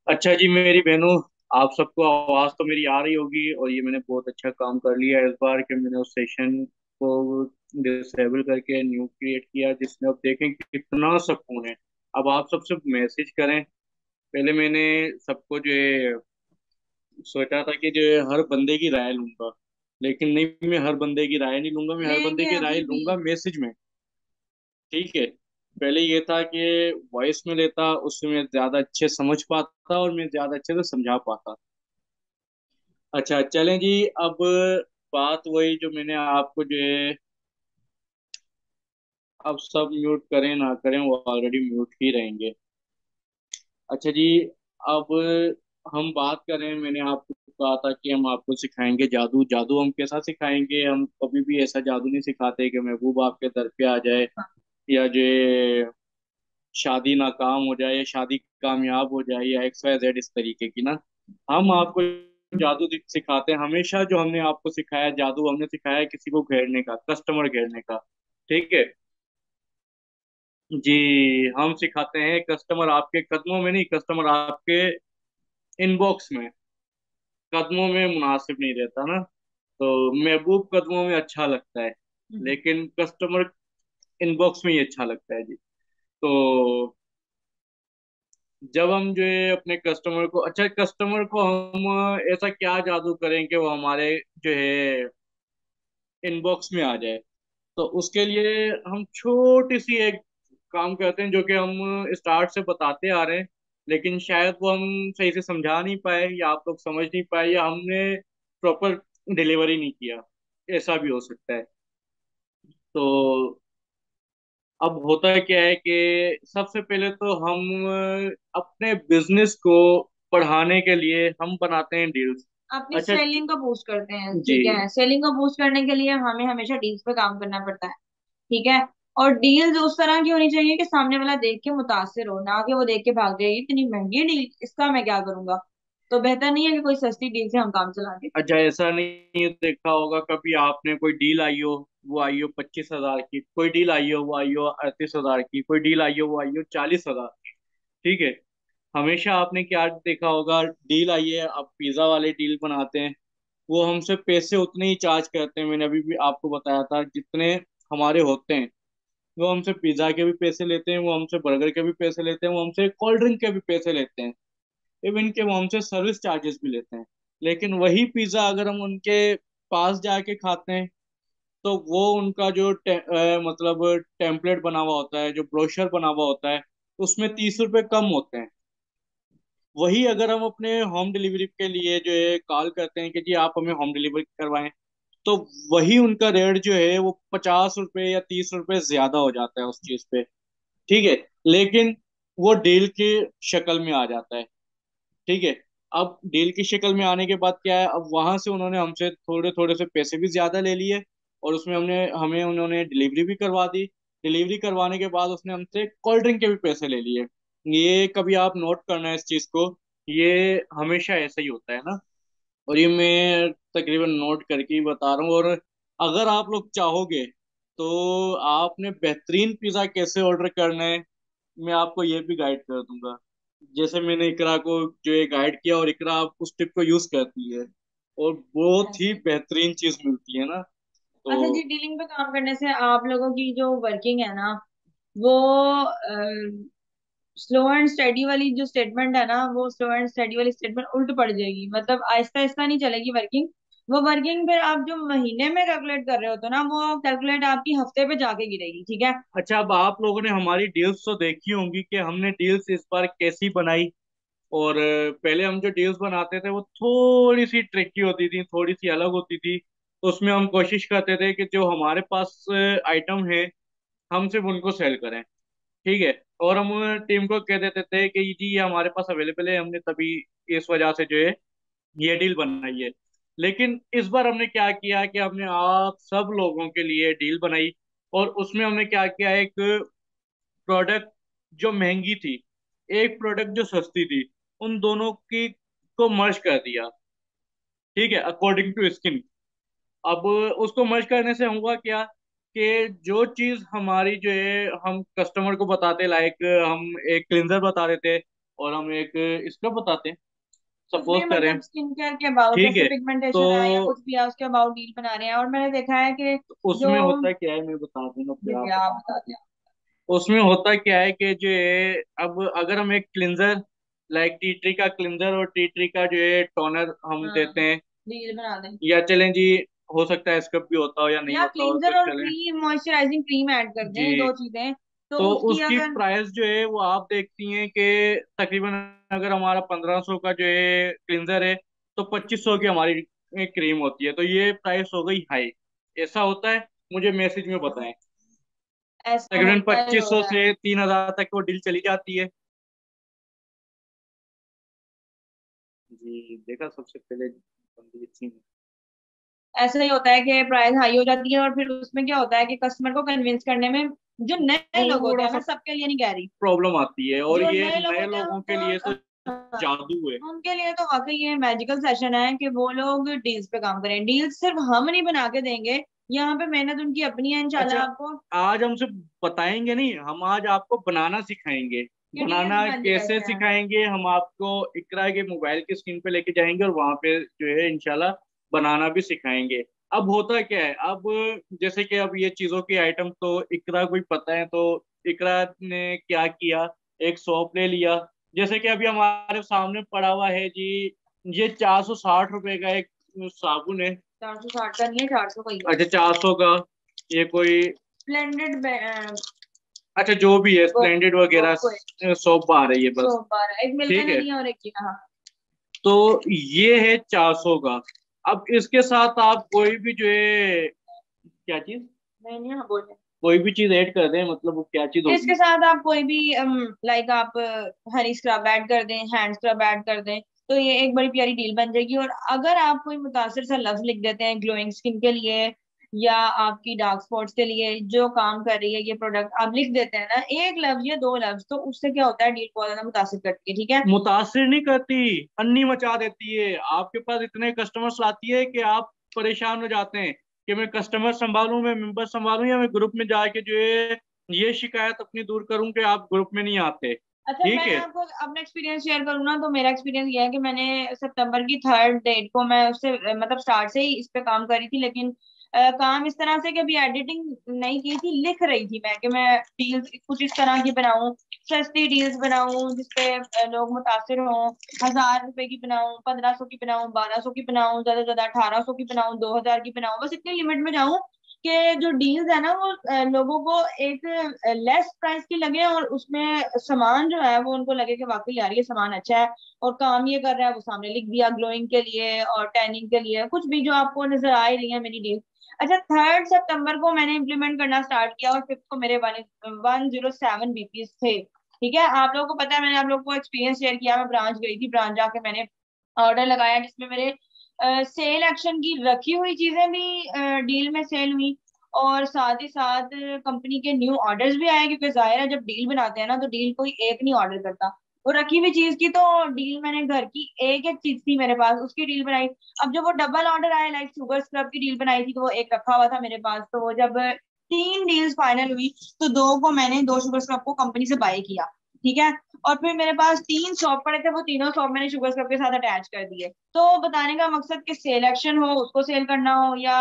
अच्छा जी मेरी बहनों, आप सबको आवाज़ तो मेरी आ रही होगी। और ये मैंने बहुत अच्छा काम कर लिया है इस बार कि मैंने उस सेशन को डिसेबल करके न्यू क्रिएट किया, जिसमें अब देखें कि कितना सुकून है। अब आप सबसे मैसेज करें। पहले मैंने सबको जो है सोचा था कि जो है हर बंदे की राय लूंगा, लेकिन नहीं, मैं हर बंदे की राय नहीं लूंगा, मैं हर बंदे लेंगे की राय अभी भी। लूंगा मैसेज में। ठीक है। पहले ये था कि वॉइस में लेता, उससे मैं ज्यादा अच्छे समझ पाता और मैं ज्यादा अच्छे से समझा पाता। अच्छा चलें जी। अब बात वही जो मैंने आपको जो है, अब सब म्यूट करें ना करें वो ऑलरेडी म्यूट ही रहेंगे। अच्छा जी। अब हम बात करें, मैंने आपको कहा था कि हम आपको सिखाएंगे जादू। जादू हम कैसा सिखाएंगे? हम कभी भी ऐसा जादू नहीं सिखाते कि महबूब आपके दर पे आ जाए, या जो है शादी नाकाम हो जाए या शादी कामयाब हो जाए या एक्स वाई जेड इस तरीके की ना। हम आपको जादू सिखाते हैं। हमेशा जो हमने आपको सिखाया जादू, हमने सिखाया है किसी को घेरने का, कस्टमर घेरने का। ठीक है जी। हम सिखाते हैं कस्टमर आपके कदमों में नहीं, कस्टमर आपके इनबॉक्स में। कदमों में मुनासिब नहीं रहता ना, तो महबूब कदमों में अच्छा लगता है, लेकिन कस्टमर इनबॉक्स में ही अच्छा लगता है जी। तो जब हम जो है अपने कस्टमर को, अच्छा कस्टमर को हम ऐसा क्या जादू करें कि वो हमारे जो है इनबॉक्स में आ जाए। तो उसके लिए हम छोटी सी एक काम करते हैं जो कि हम स्टार्ट से बताते आ रहे हैं, लेकिन शायद वो हम सही से समझा नहीं पाए, या आप लोग समझ नहीं पाए, या हमने प्रॉपर डिलीवरी नहीं किया। ऐसा भी हो सकता है। तो अब होता है क्या है कि सबसे पहले तो हम अपने बिजनेस को बढ़ाने के लिए हम बनाते हैं डील्स। अपनी अच्छा सेलिंग को बूस्ट करते हैं, जी। ठीक है। सेलिंग को बूस्ट करने के लिए हमें हमेशा डील्स पे काम करना पड़ता है, ठीक है। और डील्स उस तरह की होनी चाहिए कि सामने वाला देख के मुतासिर हो, ना कि वो देख के भाग जाए इतनी महंगी डील, इसका मैं क्या करूंगा। तो बेहतर नहीं है कि कोई सस्ती डील से हम काम चला दें। अच्छा ऐसा नहीं देखा होगा कभी आपने, कोई डील आई हो, वो आई हो 25,000 की, कोई डील आई हो वो आई हो 38,000 की, कोई डील आई हो वो आई हो 40,000 की। ठीक है। हमेशा आपने क्या देखा होगा, डील आई है, अब पिज्जा वाले डील बनाते हैं, वो हमसे पैसे उतने ही चार्ज करते हैं। मैंने अभी भी आपको बताया था जितने हमारे होते हैं। वो हमसे पिज्जा के भी पैसे लेते हैं, वो हमसे बर्गर के भी पैसे लेते हैं, वो हमसे कोल्ड ड्रिंक के भी पैसे लेते हैं, इवन के वो हमसे सर्विस चार्जेस भी लेते हैं। लेकिन वही पिज्जा अगर हम उनके पास जाके खाते हैं, तो वो उनका जो मतलब टेम्पलेट बना हुआ होता है, जो ब्रोशर बना हुआ होता है, उसमें 30 रुपए कम होते हैं। वही अगर हम अपने होम डिलीवरी के लिए जो है कॉल करते हैं कि जी आप हमें होम डिलीवरी करवाएं, तो वही उनका रेट जो है वो 50 रुपए या 30 रुपए ज्यादा हो जाता है उस चीज पे। ठीक है। लेकिन वो डील की शक्ल में आ जाता है। ठीक है। अब डील की शक्ल में आने के बाद क्या है, अब वहां से उन्होंने हमसे थोड़े थोड़े से पैसे भी ज्यादा ले लिए, और उसमें हमने हमें उन्होंने डिलीवरी भी करवा दी। डिलीवरी करवाने के बाद उसने हमसे कोल्ड ड्रिंक के भी पैसे ले लिए। ये कभी आप नोट करना है इस चीज को, ये हमेशा ऐसा ही होता है ना। और ये मैं तकरीबन नोट करके ही बता रहा हूँ। और अगर आप लोग चाहोगे तो आपने बेहतरीन पिज्ज़ा कैसे ऑर्डर करना है, मैं आपको ये भी गाइड कर दूंगा। जैसे मैंने इकरा को जो है गाइड किया, और इकरा उस टिप को यूज करती है, और बहुत ही बेहतरीन चीज मिलती है ना। तो अच्छा जी, डीलिंग पे काम करने से आप लोगों की जो वर्किंग है ना, वो स्लो एंड स्टेडी वाली जो स्टेटमेंट है ना, वो स्लो एंड स्टेडी वाली स्टेटमेंट उल्ट पड़ जाएगी। मतलब आहिस्ता आहिस्ता नहीं चलेगी वर्किंग। वो वर्किंग फिर आप जो महीने में कैलकुलेट कर रहे हो तो ना, वो कैलकुलेट आपकी हफ्ते पे जाके गिरेगी, ठीक है। अच्छा, अब आप लोगों ने हमारी डील्स तो देखी होंगी कि हमने डील्स इस बार कैसी बनाई। और पहले हम जो डील्स बनाते थे वो थोड़ी सी ट्रिकी होती थी, थोड़ी सी अलग होती थी। उसमें हम कोशिश करते थे कि जो हमारे पास आइटम है, हम सिर्फ उनको सेल करें। ठीक है। और हम टीम को कह देते थे कि जी ये हमारे पास अवेलेबल है, हमने तभी इस वजह से जो है ये डील बनाई है। लेकिन इस बार हमने क्या किया कि हमने आप सब लोगों के लिए डील बनाई, और उसमें हमने क्या किया, एक प्रोडक्ट जो महंगी थी, एक प्रोडक्ट जो सस्ती थी, उन दोनों की को मर्ज कर दिया। ठीक है, अकॉर्डिंग टू स्किन। अब उसको मर्ज करने से हुआ क्या कि जो चीज हमारी जो है हम कस्टमर को बताते, लाइक हम एक क्लिनजर बता देते, और हम एक स्क्रब बताते हैं, कुछ भी सपोज करें। मतलब स्किन केयर के अबाउट, ठीक जैसे है, तो पिगमेंटेशन है या कुछ भी है उसके अबाउट डील बना रहे हैं। और मैंने देखा है कि जो, उसमें होता क्या है मैं बता दूं ना, जी फिर जी आप आप बताओ। बता दें। उसमें होता क्या है कि जो है, अब अगर हम एक क्लिंजर, लाइक टी ट्री का क्लिंजर और टी ट्री का जो है टोनर हम हाँ, देते हैं, डील बना दें। या चलें जी, हो सकता है स्क्रब भी होता हो या नहीं या होता हो, तो क्लींजर और चलें। क्रीम, मॉइस्चराइजिंग क्रीम ऐड कर दें, जी, दो चीजें। तो तो उसकी उसकी अगर, प्राइस जो है वो आप देखती हैं कि तकरीबन, अगर हमारा 1500 का जो है क्लिंजर है, तो 2500 की हमारी क्रीम होती है, तो ये प्राइस हो गई हाई। ऐसा होता है, मुझे मैसेज में बताएं। ऐसा तकरीबन होता ही 2500 होता है। से 3000 तक वो डील चली जाती है। जी, देखा सबसे पहले बंदी इतनी। ऐसा ही होता है कि प्राइस हाई हो जाती है, और फिर उसमें क्या होता है कि कस्टमर को कन्विंस करने में, जो नए लोग होते थोड़ा हैं, सा मैं सबके लिए नहीं कह रही, प्रॉब्लम आती है, और जो ये नए लोग नए होते हैं लोगों के उनको, लिए तो हाँ, जादू है। उनके लिए तो वाकई ये मैजिकल सेशन है कि वो लोग डील्स पे काम करें। डील्स सिर्फ हम नहीं बना के देंगे, यहाँ पे मेहनत उनकी अपनी है इंशाल्लाह अच्छा, आपको। आज हमसे बताएंगे नहीं, हम आज आपको बनाना सिखाएंगे। कि डील्स बनाना बनती कैसे कैसे हैं। सिखाएंगे, हम आपको इकरा के मोबाइल की स्क्रीन पे लेके जाएंगे, और वहां पे जो है इंशाल्लाह बनाना भी सिखाएंगे। अब होता क्या है, अब जैसे कि अब ये चीजों की आइटम तो इकरा को ही पता है, तो इकरा ने क्या किया, एक सौंप ले लिया। जैसे कि अभी हमारे सामने पड़ा हुआ है जी, ये 460 रुपए का एक साबुन है। 460 का नहीं है, 400 का ही है। अच्छा, 400 का। ये कोई, स्प्लेंडेड अच्छा जो भी है, स्प्लेंडेड वगैरह वो है। सोप बार है ये, बस। 112 एक मिलते ठीक में है, नहीं है और एक की, हाँ। तो ये है 400 का। अब इसके साथ आप कोई भी जो है, क्या चीज, नहीं नहीं, हाँ बोले। कोई भी चीज ऐड कर दें, मतलब वो क्या चीज इसके होगी। साथ आप कोई भी, लाइक आप हनी स्क्रब ऐड कर दें, हैंड स्क्रब ऐड कर दें, तो ये एक बड़ी प्यारी डील बन जाएगी। और अगर आप कोई मुतासिर सा लफ्ज लिख देते हैं ग्लोइंग स्किन के लिए, या आपकी डार्क स्पॉट्स के लिए जो काम कर रही है ये प्रोडक्ट, आप लिख देते हैं ना, एक लफ्ज या दो लफ्ज, तो उससे क्या होता है, डील बहुत ज्यादा मुतासिर करती है, ठीक है। मुतासिर नहीं करती, अन्नी मचा देती है। आपके पास इतने कस्टमर्स लाती है कि आप परेशान हो जाते हैं कि मैं कस्टमर संभालूं, मैं मेंबर संभालूं, या मैं ग्रुप में जाके जो है ये शिकायत अपनी दूर करूं कि आप ग्रुप में नहीं आते। अच्छा, मैं ठीक है। आपको अपना एक्सपीरियंस शेयर करूँ ना, तो मेरा एक्सपीरियंस ये है कि मैंने सितंबर की 3rd डेट को, मैं उससे मतलब स्टार्ट से ही इस पे काम कर रही थी, लेकिन काम इस तरह से कि अभी एडिटिंग नहीं की थी, लिख रही थी मैं कि मैं डील्स कुछ इस तरह की बनाऊं, सस्ती डील्स बनाऊं जिसपे लोग मुतासिर हों। 1000 रुपए की बनाऊं, 1500 की बनाऊं, 1200 की बनाऊं, ज्यादा से ज्यादा 1800 की बनाऊं, 2000 की बनाऊं, बस इतनी लिमिट में जाऊं कि जो डील्स है ना वो लोगों को एक लेस प्राइस की लगे, और उसमें सामान जो है वो उनको लगे कि वाकई यार ये सामान अच्छा है और काम ये कर रहा है। वो सामने लिख दिया ग्लोइंग के लिए और टैनिंग के लिए, कुछ भी जो आपको नजर आ ही रही है मेरी डील। अच्छा, 3rd सितंबर को मैंने इम्प्लीमेंट करना स्टार्ट किया, और 5th को मेरे 107 बीपीज थे। ठीक है, आप लोगों को पता है, मैंने आप लोगों को एक्सपीरियंस शेयर किया, मैं ब्रांच गई थी, ब्रांच जाके मैंने ऑर्डर लगाया जिसमें मेरे सेल एक्शन की रखी हुई चीजें भी डील में सेल हुई, और साथ ही साथ कंपनी के न्यू ऑर्डर्स भी आए, क्योंकि जाहिर है जब डील बनाते हैं ना तो डील कोई एक नहीं ऑर्डर करता। वो रखी हुई चीज की तो डील, मैंने घर की एक एक चीज थी मेरे पास उसकी डील बनाई। अब जब वो डबल ऑर्डर आए, लाइक शुगर स्क्रब की डील बनाई थी तो वो एक रखा हुआ था मेरे पास, तो वो जब 3 डील्स फाइनल हुई तो दो को मैंने, दो शुगर स्क्रब को कंपनी से बाय किया। ठीक है, और फिर मेरे पास 3 शॉप पड़े थे, वो तीनों शॉप मैंने शुगर स्क्रब के साथ अटैच कर दिए। तो बताने का मकसद कि सेल एक्शन हो, उसको सेल करना हो, या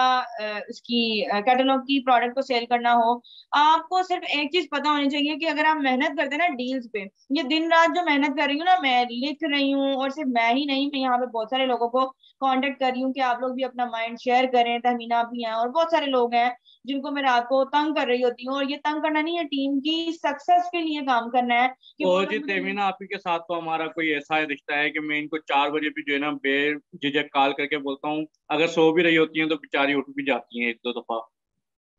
उसकी कैटलॉग की प्रोडक्ट को सेल करना हो, आपको सिर्फ एक चीज पता होनी चाहिए कि अगर आप मेहनत करते हैं ना डील्स पे, ये दिन रात जो मेहनत कर रही हूँ ना, मैं लिख रही हूँ, और सिर्फ मैं ही नहीं, मैं यहाँ पे बहुत सारे लोगों को कांटेक्ट कर रही हूँ कि आप लोग भी अपना माइंड शेयर करें, तहमीना भी हैं और बहुत सारे लोग हैं जिनको मैं रात को तंग कर रही होती हूँ, और ये तंग करना नहीं है, टीम की सक्सेस के लिए काम करना है कि वो और लोग जी मुझे तेमीना, आप ही के साथ तो हमारा कोई ऐसा रिश्ता है कि मैं इनको 4 बजे भी जो है ना बेझिझक कॉल करके बोलता हूँ। अगर सो भी रही होती हैं तो बेचारी उठ भी जाती हैं एक दो दफा,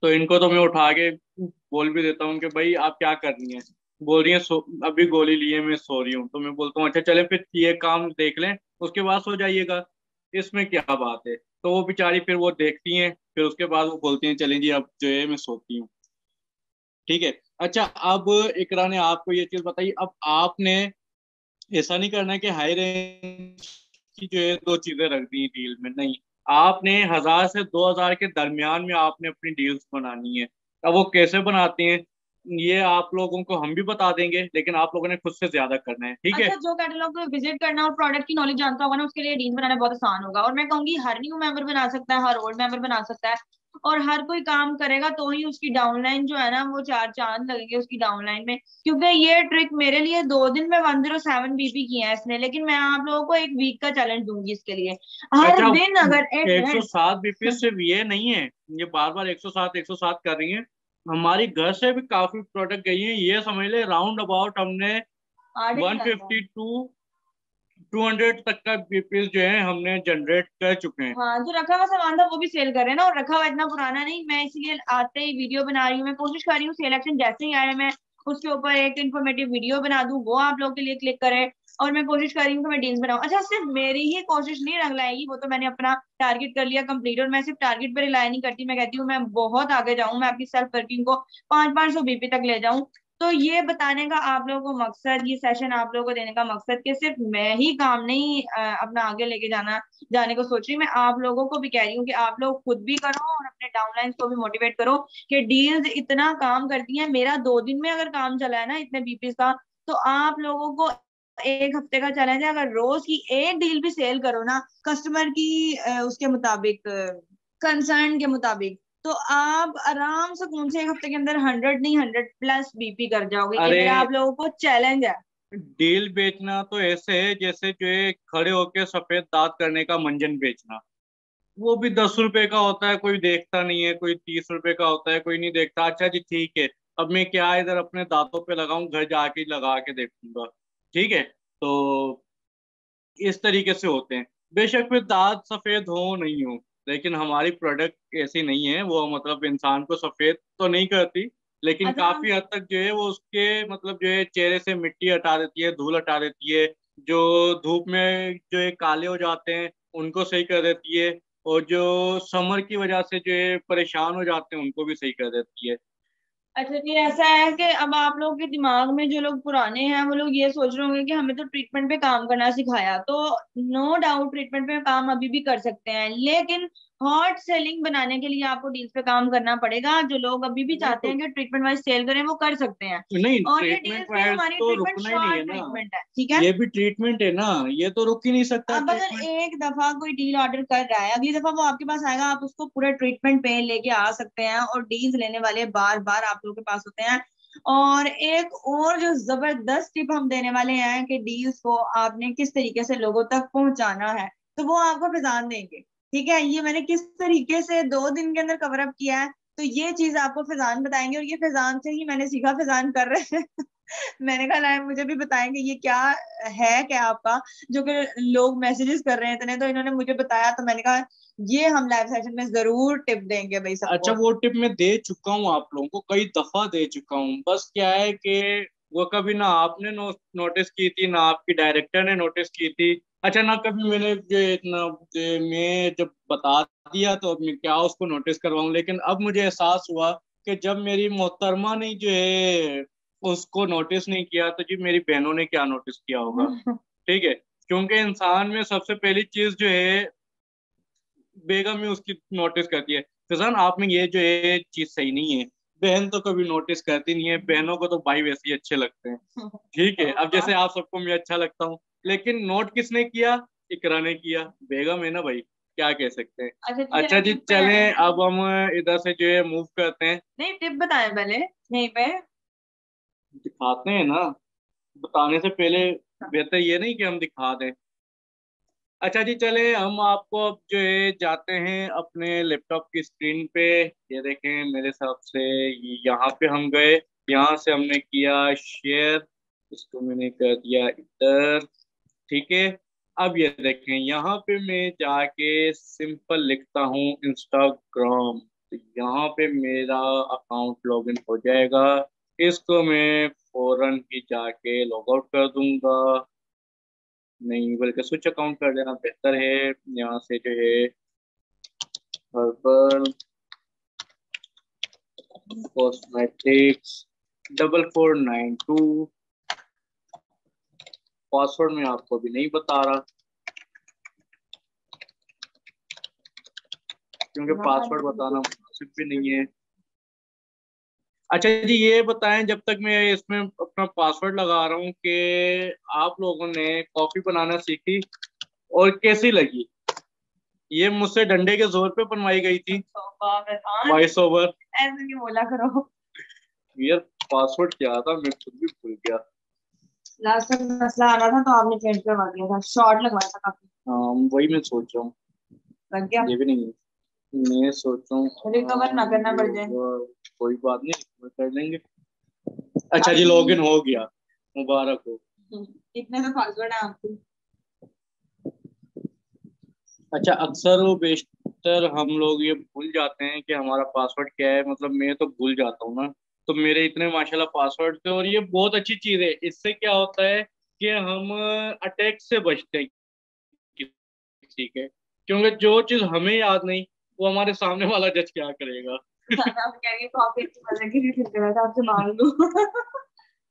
तो इनको तो मैं उठा के बोल भी देता हूँ कि भाई आप क्या कर रही हैं। बोल रही है अभी गोली लिए मैं सो रही हूँ, तो मैं बोलता हूँ अच्छा चले फिर ये काम देख लें, उसके बाद सो जाइएगा, इसमें क्या बात है। तो वो बेचारी फिर वो देखती हैं, फिर उसके बाद वो बोलती हैं चलें जी अब जो है मैं सोती हूँ। ठीक है। अच्छा, अब इकरा ने आपको ये चीज बताई, अब आपने ऐसा नहीं करना है कि हाई रेंज की जो है दो चीजें रख दी डील में, नहीं। आपने 1000 से 2000 के दरमियान में आपने अपनी डील्स बनानी है। अब वो कैसे बनाते हैं, ये आप लोगों को हम भी बता देंगे, लेकिन आप लोगों ने खुद से ज्यादा करना है, ठीक है। अच्छा, जो कैटलॉग विजिट करना और प्रोडक्ट की नॉलेज जानता होगा ना, उसके लिए डील बनाना बहुत आसान होगा। और मैं कहूंगी हर न्यू मेंबर बना सकता है, हर ओल्ड मेंबर बना सकता है। और हर कोई काम करेगा तो ही उसकी डाउनलाइन जो है ना, वो चार चांद लगेंगे उसकी डाउनलाइन में। क्योंकि ये ट्रिक मेरे लिए 2 दिन में 107 बीपी किया है इसने, लेकिन मैं आप लोगों को एक वीक का चैलेंज दूंगी इसके लिए। हर अच्छा, दिन अगर एक 107 बीपीएस मिनट सिर्फ ये नहीं है, ये बार बार 107 कर रही है। हमारी घर से भी काफी प्रोडक्ट गई है, ये समझ ले राउंड अबाउट हमने आड़े नहीं आता। 150 टू 200 तक का बीपीएस जो है हमने जनरेट कर चुके हैं। हाँ, जो रखा हुआ सामान था वो भी सेल कर रहे हैं ना, और रखा हुआ इतना पुराना नहीं। मैं इसीलिए आते ही वीडियो बना रही हूँ। मैं कोशिश कर रही हूँ सेल एक्शन जैसे ही आए मैं उसके ऊपर एक इन्फॉर्मेटिव वीडियो बना दूं, वो आप लोगों के लिए क्लिक करे। और मैं कोशिश कर रही हूँ कि मैं डील्स बनाऊं। अच्छा, सिर्फ मेरी ही कोशिश नहीं रंग लाएगी, वो तो मैंने अपना टारगेट कर लिया कंप्लीट। और मैं सिर्फ टारगेट पे रिलाई नहीं करती, मैं कहती हूँ मैं बहुत आगे जाऊं, मैं अपनी सेल्फ वर्किंग को 500 बीपी तक ले जाऊं। तो ये बताने का आप लोगों को मकसद, ये सेशन आप लोगों को देने का मकसद कि सिर्फ मैं ही काम नहीं अपना आगे लेके जाने को सोच रही हूँ, मैं आप लोगों को भी कह रही हूँ कि आप लोग खुद भी करो और अपने डाउनलाइन को भी मोटिवेट करो कि डील्स इतना काम करती हैं। मेरा 2 दिन में अगर काम चला है ना इतने बीपीस का, तो आप लोगों को एक हफ्ते का चैलेंज है। अगर रोज की एक डील भी सेल करो ना कस्टमर की उसके मुताबिक, कंसर्न के मुताबिक, तो आप आराम से कौन से एक हफ्ते के अंदर 100 नहीं 100+ बीपी कर जाओगे। ये अरे, मेरा आप लोगों को चैलेंज है। डील बेचना तो ऐसे है जैसे जो है खड़े होके सफेद दांत करने का मंजन बेचना। वो भी 10 रुपए का होता है, कोई देखता नहीं है, कोई 30 रुपए का होता है, कोई नहीं देखता। अच्छा जी ठीक है, अब मैं क्या इधर अपने दांतों पे लगाऊं, घर जाके ही लगा के देखूंगा। ठीक है, तो इस तरीके से होते हैं। बेशक फिर दांत सफेद हो नहीं हो, लेकिन हमारी प्रोडक्ट ऐसी नहीं है, वो मतलब इंसान को सफेद तो नहीं करती, लेकिन अच्छा। काफी हद तक जो है वो उसके मतलब जो है चेहरे से मिट्टी हटा देती है, धूल हटा देती है। जो धूप में जो है काले हो जाते हैं उनको सही कर देती है, और जो समर की वजह से जो है परेशान हो जाते हैं उनको भी सही कर देती है। अच्छा जी, ऐसा है कि अब आप लोगों के दिमाग में जो लोग पुराने हैं वो लोग ये सोच रहे होंगे कि हमें तो ट्रीटमेंट पे काम करना सिखाया, तो नो डाउट ट्रीटमेंट पे काम अभी भी कर सकते हैं। लेकिन हॉट सेलिंग बनाने के लिए आपको डील्स पे काम करना पड़ेगा। जो लोग अभी भी नहीं चाहते तो हैं कि ट्रीटमेंट वाइज सेल करें, वो कर सकते हैं। नहीं, और ये ट्रीटमेंट डील्स भी वाइज हमारी तो ट्रीटमेंट रुकना ही नहीं है शॉर्ट ना। ट्रीटमेंट है, ठीक है। ये भी ट्रीटमेंट है ना, ये तो रुक ही नहीं सकता अब अगर ट्रीटमेंट। एक दफा कोई डील ऑर्डर कर रहा है, अगली दफा वो आपके पास आएगा, आप उसको पूरे ट्रीटमेंट पे लेके आ सकते हैं। और डील्स लेने वाले बार बार आप लोगों के पास होते हैं। और एक और जो जबरदस्त टिप हम देने वाले हैं कि डील्स को आपने किस तरीके से लोगों तक पहुंचाना है, तो वो आपको फैजान देंगे। ठीक है, ये मैंने किस तरीके से 2 दिन के अंदर कवर अप किया है, तो ये चीज आपको फैजान बताएंगे। और ये फैजान से ही मैंने सीखा, फैजान कर रहे थे मैंने कहा लाए मुझे भी बताएंगे ये क्या है, क्या आपका जो कि लोग मैसेजेस कर रहे हैं इतने, तो इन्होंने मुझे बताया, तो मैंने कहा ये हम लाइव सेशन में जरूर टिप देंगे भाई अच्छा, सबको। वो टिप मैं दे चुका हूँ आप लोगों को, कई दफा दे चुका हूँ। बस क्या है कि वो कभी ना आपने नोटिस की थी, ना आपकी डायरेक्टर ने नोटिस की थी। अच्छा, ना कभी मैंने जो इतना मैं जब बता दिया तो अब मैं क्या उसको नोटिस करवाऊँ। लेकिन अब मुझे एहसास हुआ कि जब मेरी मोहतरमा ने जो है उसको नोटिस नहीं किया, तो जी मेरी बहनों ने क्या नोटिस किया होगा। ठीक है, क्योंकि इंसान में सबसे पहली चीज जो है बेगम ही उसकी नोटिस करती है, फैजान आप में ये जो है चीज सही नहीं है। बहन तो कभी नोटिस करती नहीं है, बहनों को तो भाई वैसे ही अच्छे लगते हैं। ठीक है, अब जैसे आप सबको मैं अच्छा लगता हूँ, लेकिन नोट किसने किया? इकरा ने किया। बेगम है ना भाई, क्या कह सकते हैं। अच्छा जी, जरा अच्छा जी टिप चलें, बताएं। अब हम इधर से जो है मूव करते हैं। नहीं, टिप बताएं पहले यहीं पे। दिखाते हैं ना, बताने से पहले बेहतर ये नहीं कि हम दिखा दें। अच्छा जी चले, हम आपको अब जो है जाते हैं अपने लैपटॉप की स्क्रीन पे। ये देखें मेरे हिसाब से यहाँ पे हम गए, यहाँ से हमने किया शेयर, इसको मैंने कर दिया इधर। ठीक है, अब ये देखें यहाँ पे मैं जाके सिंपल लिखता हूँ इंस्टाग्राम, तो यहाँ पे मेरा अकाउंट लॉगिन हो जाएगा। इसको मैं फौरन ही जाके लॉग आउट कर दूंगा। नहीं, बल्कि स्विच अकाउंट कर देना बेहतर है। यहाँ से जो है हर्बल कॉस्मेटिक्स 4492, पासवर्ड मैं आपको भी नहीं बता रहा, क्योंकि पासवर्ड बताना मुनासिब भी नहीं है। अच्छा जी, ये बताएं जब तक मैं इसमें अपना पासवर्ड लगा रहा हूँ कि आप लोगों ने कॉफी बनाना सीखी और कैसी लगी? ये मुझसे डंडे के जोर पे बनवाई गई थी, वॉइस ओवर। ऐसे नहीं बोला करो। यार पासवर्ड क्या था, मैं खुद भी भूल गया। लास्ट टाइम मसला आ रहा था तो आपने चेंज करवा दिया था, शॉर्ट लगवाया था काफी। हाँ, वही मैं सोच रहा हूँ। लग गया। ये भी नहीं है, मैं सोच रहा हूँ। रिकवर ना करना ये पड़ जाए। होगा, कोई बात नहीं, वो कर लेंगे। अच्छा जी, अभी लॉगिन हो गया, मुबारक हो। इतने तो पासवर्ड है आपके। अच्छा, अक्सर वो बेशतर हम लोग ये भूल जाते हैं कि हमारा पासवर्ड क्या है, मतलब मैं तो भूल जाता हूँ ना। तो मेरे इतने माशाल्लाह पासवर्ड थे, और ये बहुत अच्छी चीज है। इससे क्या होता है कि हम अटैक से बचते हैं किसी के, क्योंकि जो चीज हमें याद नहीं, वो हमारे सामने वाला जज क्या करेगा। आप कह रही कॉफी अच्छी मजे की फिर रहा था आपसे मांग लूं।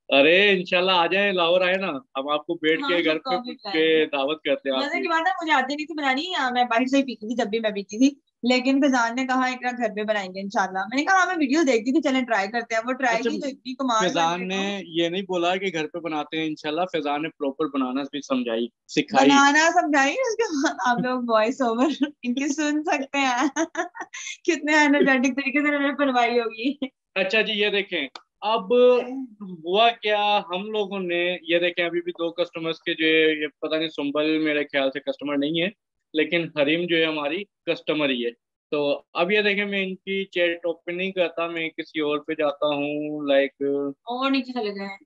अरे इंशाल्लाह आ जाए, लाहौर आए ना, हम आपको बैठ हाँ के घर पे कॉफी पे पिलाएंगे। दावत करते हैं मजे आपकी। की बात है, मुझे आती नहीं थी बनानी, मैं बाहर से ही पीती थी जब भी मैं पीती थी। लेकिन फैजान ने कहा एक बार घर पे बनाएंगे इंशाल्लाह। मैंने कहा हाँ मैं वीडियो देखती थी, चलें ट्राई करते हैं। वो ट्राई अच्छा, की तो इतनी कमाल बन फैजान गई ने वो। ये नहीं बोला कि घर पे बनाते हैं इंशाल्लाह, फैजान ने प्रॉपर बनाना भी समझाई, सिखाई। बनाना समझाई, उसके बाद आप लोग वॉइस ओवर इनकी सुन सकते हैं। कितने एनर्जेटिक तरीके से उन्होंने बनवाई होगी। अच्छा जी, ये देखें। अब हुआ क्या, हम लोगों ने, ये देखें अभी भी दो कस्टमर्स के जो है, ये पता नहीं, सुंबल मेरे ख्याल से कस्टमर नहीं है, लेकिन हरीम जो है हमारी कस्टमर ही है। तो अब ये देखें, मैं इनकी चैट ओपन नहीं करता, मैं किसी और पे जाता हूँ, लाइक। और नीचे चले जाए।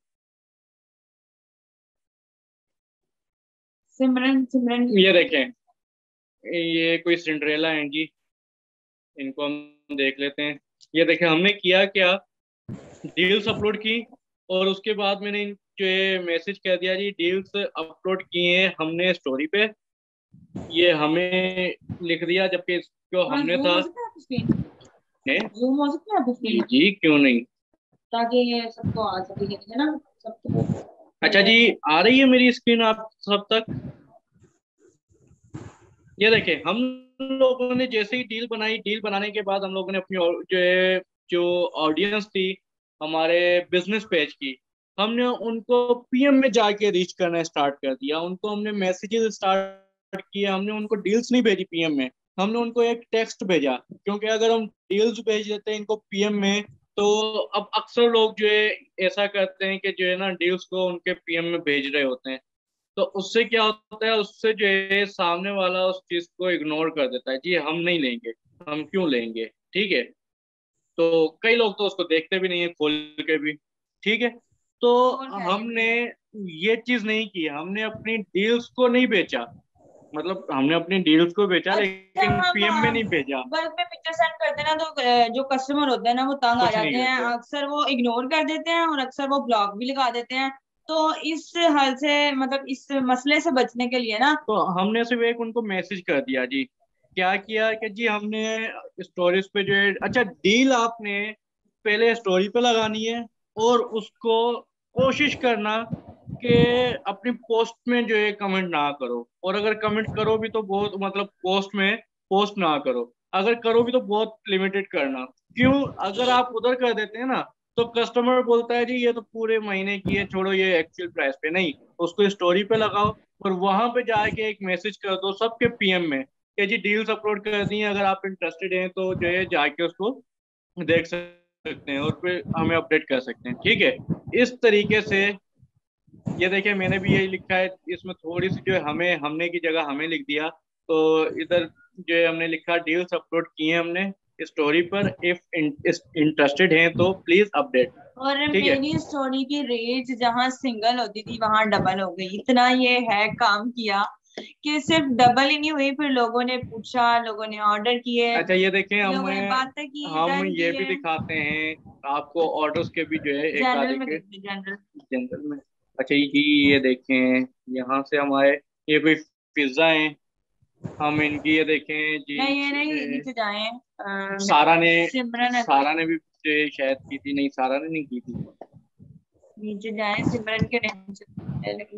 सिमरन सिमरन। ये देखें, ये कोई सिंड्रेला है जी, इनको हम देख लेते हैं। ये देखें हमने किया क्या, डील्स अपलोड की, और उसके बाद मैंने जो है मैसेज कर दिया जी, डील्स अपलोड किए हैं हमने स्टोरी पे। ये हमें लिख दिया, जबकि इसको थोड़ा हमने जूम था। हो सकता है आपकी स्क्रीन? है जूम हो सकता है आपकी जी स्क्रीन? जी, क्यों नहीं। ताकि ये सबको आ सके, है ना, सबको अच्छा नजर। जी, आ रही है मेरी स्क्रीन आप सब तक? ये देखें, हम लोगों ने जैसे ही डील बनाई, डील बनाने के बाद हम लोगों ने अपनी जो है, जो ऑडियंस थी हमारे बिजनेस पेज की, हमने उनको पीएम में जाके रीच करना स्टार्ट कर दिया। उनको हमने मैसेजेस स्टार्ट किए, हमने उनको डील्स नहीं भेजी पीएम में, हमने उनको एक टेक्स्ट भेजा। क्योंकि अगर हम डील्स भेज देते हैं इनको पीएम में, तो अब अक्सर लोग जो है ऐसा करते हैं कि जो है ना, डील्स को उनके पीएम में भेज रहे होते हैं। तो उससे क्या होता है, उससे जो है सामने वाला उस चीज को इग्नोर कर देता है, जी हम नहीं लेंगे, हम क्यों लेंगे, ठीक है। तो कई लोग तो उसको देखते भी नहीं है खोल के भी, ठीक है। तो और क्या है? हमने ये चीज नहीं की, हमने अपनी डील्स को नहीं बेचा, मतलब हमने अपनी डील्स को बेचा अच्छा लेकिन हम पीएम में नहीं भेजा। बल्क में पिक्चर सेंड करते हैं ना, तो जो कस्टमर होते हैं ना वो तंग आ कुछ नहीं जाते हैं, करते। अक्सर वो इग्नोर कर देते हैं और अक्सर वो ब्लॉक भी लगा देते हैं। तो इस हल से, मतलब इस मसले से बचने के लिए ना। तो हमने सिर्फ एक उनको मैसेज कर दिया जी, क्या किया कि जी हमने स्टोरीज पे जो है, अच्छा डील आपने पहले स्टोरी पे लगानी है, और उसको कोशिश करना कि अपनी पोस्ट में जो है कमेंट ना करो, और अगर कमेंट करो भी तो बहुत, मतलब पोस्ट में पोस्ट ना करो, अगर करो भी तो बहुत लिमिटेड करना। क्यों? अगर आप उधर कर देते हैं ना, तो कस्टमर बोलता है जी ये तो पूरे महीने की है, छोड़ो, ये एक्चुअल प्राइस पे नहीं, उसको स्टोरी पे लगाओ, और वहां पे जाके एक मैसेज कर दो सबके पीएम में कि जी डील्स अपलोड कर दी हैं, अगर आप इंटरेस्टेड हैं तो जो है जाके उसको देख सकते हैं, और फिर हमें अपडेट कर सकते हैं, ठीक है। इस तरीके से, ये देखिए मैंने भी यही लिखा है, इसमें थोड़ी सी जो है हमें, हमने की जगह हमें लिख दिया। तो इधर जो है हमने लिखा, डील्स अपलोड किए हमने स्टोरी पर, इफ इंटरेस्टेड हैं तो प्लीज अपडेट, और ठीक है। मेरी स्टोरी की रीच जहां सिंगल होती थी वहां डबल हो गई, इतना ये है काम किया कि सिर्फ डबल ही नहीं हुई, फिर लोगों ने पूछा, लोगों ने ऑर्डर किए, अच्छा, ये देखें, लोगों ने बातें की, हम डन ये भी किए। दिखाते हैं आपको ऑर्डर्स के भी जो है एक जनरल आधे में के, देखते, जनरल। जनरल में। अच्छा जी, ये देखें, यहाँ से हमारे ये कोई पिज्ज़ा है, हम इनकी ये देखें जी, नहीं ये नहीं, नीचे जाएं। सारा ने, सिमरन है कोई। सारा ने भी जो है शायद की थी, नहीं सारा ने नहीं की थी। नीचे जाएं, सिमरन के नीचे।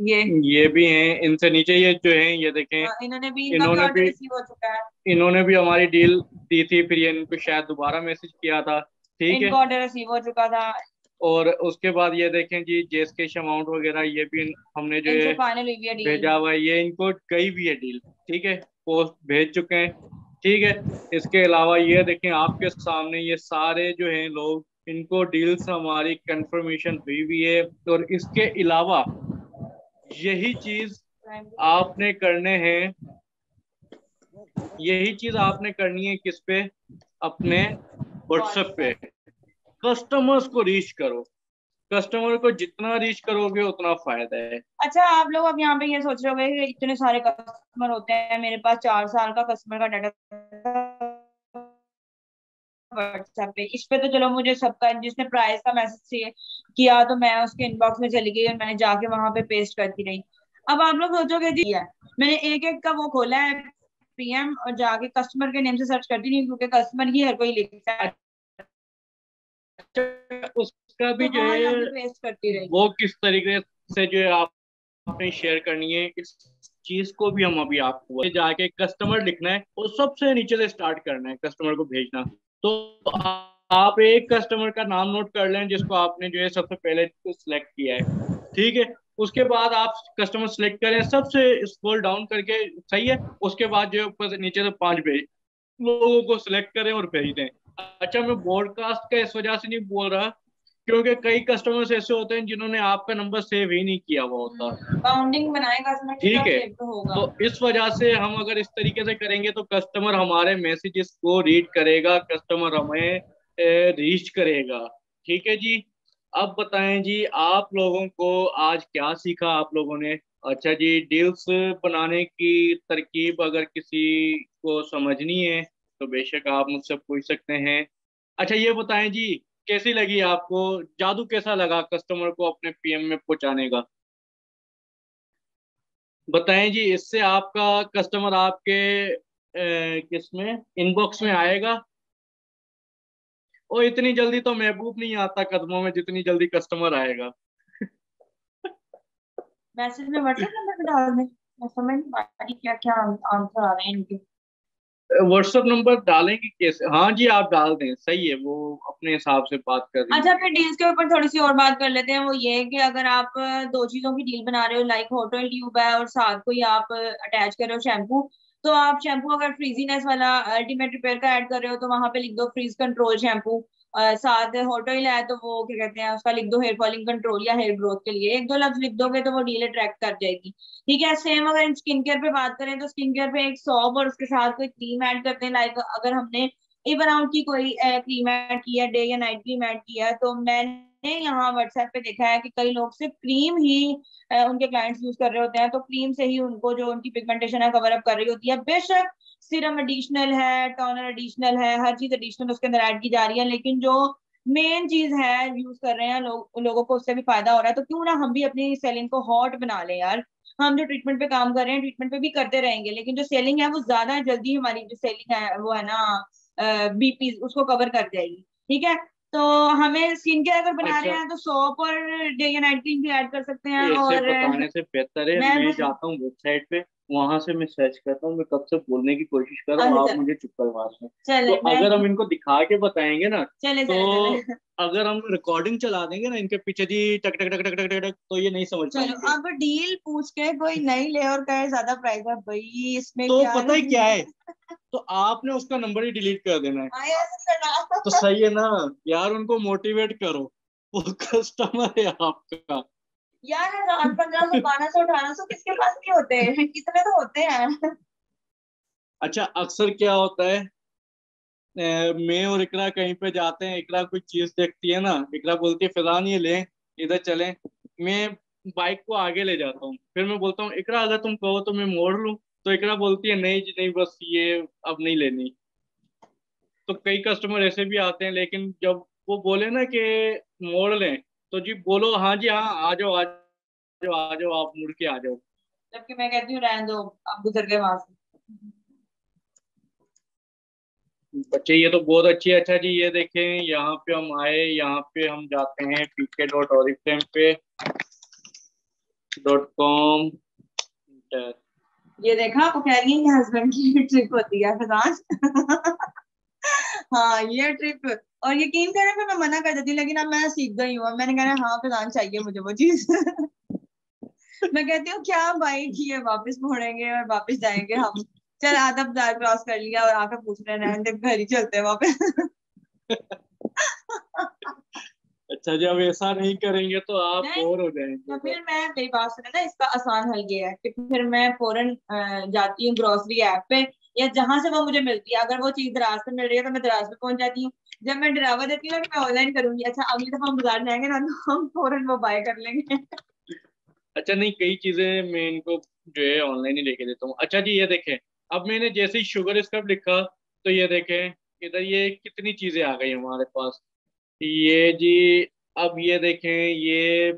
ये ये भी हैं, इनसे नीचे ये जो हैं, ये देखें, इन्होंने भी, इनका भी इन्होंने ऑर्डर भी रिसीव हो चुका है। इन्होंने भी हमारी डील दी थी, फिर ये इनको शायद दोबारा मैसेज किया था, ठीक है। इनका ऑर्डर रिसीव हो चुका था। और उसके बाद ये देखें जी, जेस कैश अमाउंट वगैरह ये भी हमने जो इनसे है फाइनल हुई है डील। भेजा हुआ है, ये इनको गई भी है डील। ठीक है, पोस्ट भेज चुके हैं। ठीक है। इसके अलावा ये देखें आपके सामने ये सारे जो हैं लोग, इनको डील्स हमारी कंफर्मेशन हुई हुई है। और इसके अलावा यही चीज आपने करने हैं, यही चीज आपने करनी है किस पे, अपने व्हाट्सएप पे। व्हाट्सएप। कस्टमर्स को रीच करो। कस्टमर को जितना रीच करोगे उतना फायदा है। अच्छा, आप लोग अब यहाँ पे ये सोच रहे होंगे कि इतने सारे कस्टमर होते हैं, मेरे पास 4 साल का कस्टमर का डाटा व्हाट्सएप पे, इस पे तो चलो मुझे सबका जिसने प्राइस का मैसेज किया तो मैं उसके इनबॉक्स में चली गई और मैंने जाके वहां पे पेस्ट करती रही। अब आप लोग सोचोगे जी है, मैंने एक एक का वो खोला है पीएम और जाके कस्टमर के नेम से सर्च करती नहीं, क्योंकि कस्टमर ही हर कोई लिखता है, अच्छा, उसका तो भी जो वहां है जाके पेस्ट करती रही। वो किस तरीके से जो है आपने शेयर करनी है, इस चीज को भी हम अभी आपको जाके कस्टमर लिखना है और सबसे नीचे से स्टार्ट करना है कस्टमर को भेजना। तो आप एक कस्टमर का नाम नोट कर लें जिसको आपने जो है सबसे पहले सिलेक्ट किया है। ठीक है। उसके बाद आप कस्टमर सिलेक्ट करें सबसे स्क्रॉल डाउन करके, सही है। उसके बाद जो है ऊपर से नीचे से 5 लोगों को सिलेक्ट करें और भेज दें। अच्छा, मैं ब्रॉडकास्ट का इस वजह से नहीं बोल रहा क्योंकि कई कस्टमर्स ऐसे होते हैं जिन्होंने आपका नंबर सेव ही नहीं किया हुआ होता। बाउंडिंग बनाए कस्टमर के ठीक साथ है। सेव तो होगा। तो इस वजह से हम अगर इस तरीके से करेंगे तो कस्टमर हमारे मैसेजेस को रीड करेगा, कस्टमर हमें रीच करेगा। ठीक है जी। अब बताएं जी, आप लोगों को आज क्या सीखा आप लोगों ने। अच्छा जी, डील्स बनाने की तरकीब अगर किसी को समझनी है तो बेशक आप मुझसे पूछ सकते हैं। अच्छा ये बताएं जी, कैसी लगी आपको, जादू कैसा लगा कस्टमर को अपने पीएम में पहुंचाने का। बताएं जी, इससे आपका कस्टमर आपके किसमें इनबॉक्स में आएगा। और इतनी जल्दी तो महबूब नहीं आता कदमों में जितनी जल्दी कस्टमर आएगा। मैसेज में व्हाट्सएप नंबर पे डाल दें, मैं समझ नहीं पा रही क्या क्या आंसर आ रहे हैं इनके। व्हाट्सएप नंबर डालेंगे कैसे, हाँ जी आप डाल दें, सही है, वो अपने हिसाब से बात कर रही अच्छा, होंगी। फिर डील्स के ऊपर थोड़ी सी और बात कर लेते हैं। वो ये है कि अगर आप दो चीजों की डील बना रहे हो, लाइक हॉट ऑयल ट्यूब है और साथ कोई आप अटैच कर रहे हो शैम्पू, तो आप शैम्पू अगर फ्रीजीनेस वाला अल्टीमेट रिपेयर का ऐड कर रहे हो तो वहां पे लिख दो फ्रीज कंट्रोल शैम्पू। साथ हॉट ऑयल है तो वो क्या कहते हैं उसका लिख दो हेयर फॉलिंग कंट्रोल या हेयर ग्रोथ के लिए, एक दो लफ्ज लिख दोगे तो वो डील अट्रैक्ट कर जाएगी। ठीक है। सेम अगर स्किन केयर पे बात करें तो स्किन केयर पे एक सॉप और उसके साथ कोई क्रीम ऐड करते हैं, लाइक अगर हमने इवन आउट की कोई क्रीम ऐड की है, डे या नाइट क्रीम ऐड किया है, तो मैंने यहाँ व्हाट्सएप पे देखा है कि कई लोग सिर्फ क्रीम ही उनके क्लाइंट्स यूज कर रहे होते हैं, तो क्रीम से ही उनको जो उनकी पिगमेंटेशन है कवर अप कर रही होती है। बेशक सीरम एडिशनल है, टोनर एडिशनल है, हर चीज एडिशनल उसके अंदर ऐड की जा रही है, लेकिन जो मेन चीज है यूज कर रहे हैं लोगों को उससे भी फायदा हो रहा है, तो क्यों ना हम भी अपनी सेलिंग को हॉट बना लें यार। हम जो ट्रीटमेंट पे काम कर रहे हैं ट्रीटमेंट पे भी करते रहेंगे, लेकिन जो सेलिंग है वो ज्यादा जल्दी हमारी जो सेलिंग है वो है ना बीपी उसको कवर कर जाएगी। ठीक है। तो हमें स्किन केयर अगर बना रहे अच्छा, हैं तो सोप और डे या नाइट क्रीम भी ऐड कर सकते हैं। ऐसे और बताने से बेहतर है मैं मैं जाता हूँ वेबसाइट पे, वहां से मैं सर्च करता हूँ, मैं कब से बोलने की कोशिश कर रहा हूँ, आप अच्छा मुझे चुप करवा रहे हैं। तो चले मैं अगर हम इनको दिखा के बताएंगे ना, चले तो चले चले अगर हम रिकॉर्डिंग चला देंगे ना इनके पीछे जी टक टक टक टक टक टक टक, तो ये नहीं समझ चलो पाएंगे। अब डील पूछ के कोई नहीं ले और कहे ज्यादा प्राइस है भाई इसमें तो क्या पता है क्या है, तो आपने उसका नंबर ही डिलीट कर देना है। हाँ यार तो सही है ना यार, उनको मोटिवेट करो, वो कस्टमर है आपका। यार 1000 1500 1200 1800 किसके पास नहीं होते हैं, कितने तो होते हैं। अच्छा, अक्सर क्या होता है, मैं और इकरा कहीं पे जाते हैं, इकरा कोई चीज देखती है ना, इकरा बोलती है फिजान ये ले, इधर चले। मैं बाइक को आगे ले जाता हूँ, फिर मैं बोलता हूँ इकरा अगर तुम कहो तो मैं मोड़ लूँ। तो इकरा बोलती है नहीं जी नहीं, बस ये अब नहीं लेनी। तो कई कस्टमर ऐसे भी आते हैं, लेकिन जब वो बोले ना कि मोड़ लें, तो जी बोलो हाँ जी हाँ, आ जाओ आ जाओ आ जाओ, आप मुड़ के आ जाओ। जबकि मैं कहती हूँ रहने दो, अब गुजर गए वहां से। बच्चे ये तो बहुत अच्छी है। अच्छा जी ये देखें, यहाँ पे हम आए, यहाँ पे हम जाते हैं pk.oriflame पे .com। ये देखा, वो कह रही है कि हस्बैंड की ट्रिप होती है फिजान। हाँ ये ट्रिप। और यकीन करें फिर मैं मना कर देती हूँ, लेकिन अब मैं सीख गई हूँ, अब मैंने कहना हाँ फैजान चाहिए मुझे वो चीज। मैं कहती हूँ क्या भाई ठीक है, वापस मोड़ेंगे और वापस जाएंगे हम। चल आधा बाजार क्रॉस कर लिया और आके पूछ रहे हैं, रहने दे, घर ही चलते हैं वापस। अच्छा, जब ऐसा नहीं करेंगे तो आप नहीं, बोर हो तो जाएंगे फिर बस। मैं, मेरी बात सुने ना, इसका आसान हल ये है कि फिर मैं फौरन जाती हूँ ग्रोसरी ऐप पे, या जहां से वो मुझे मिलती है। अगर वो चीज दराज पे मिल रही है तो मैं दराज पे पहुंच जाती हूँ। जब मैं डरावा देती हूँ ना कि मैं ऑनलाइन करूंगी, अच्छा अगली दफा हम बाजार जाएंगे ना तो हम फौरन वो बाय कर लेंगे। अच्छा, नहीं, कई चीजें मैं इनको जो है ऑनलाइन ही लेके देता हूँ। अच्छा जी, ये देखें, अब मैंने जैसे ही शुगर स्क्रब लिखा, तो ये देखें इधर ये कितनी चीजें आ गई हमारे पास। ये जी, अब ये देखें, ये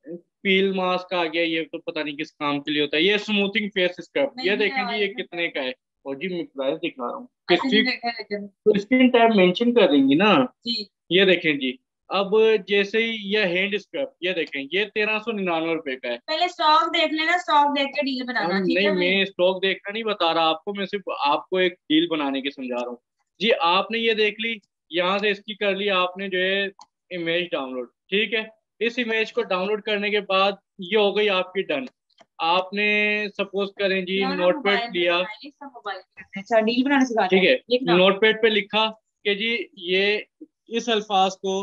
पील मास्क आ गया, ये तो पता नहीं किस काम के लिए होता है। ये स्मूथिंग फेस स्क्रब, ये नहीं है देखें जी, ये ऑयल। कितने का है। और जी मैं प्राइस दिखा रहा हूँ, अच्छा जी किसकी देखे लेकिन। तो स्क्रीन टैब मेंशन कर देंगी ना। जी। ये देखें जी, अब जैसे ही ये हैंड स्क्रब, ये देखें, ये 1399 रुपए का है। पहले स्टॉक देख लेना, स्टॉक देख के डील हम बनाना, ठीक नहीं, है भाई। मैं स्टॉक देखना नहीं बता रहा आपको, मैं सिर्फ आपको एक डील बनाने की समझा रहा हूँ। जी, आपने ये देख ली, यहाँ से इसकी कर ली आपने जो है इमेज डाउनलोड, ठीक है। इस इमेज को डाउनलोड करने के बाद ये हो गई आपकी डन। आपने सपोज करें जी ना ना, नोटपैड मोबाइल में लिया, बनाएंगे, सब मोबाइल में करते हैं। अच्छा डील बनाना सिखा रहे ठीक हैं, है, लिखना। नोटपैड पे लिखा कि जी ये इस अल्फाज को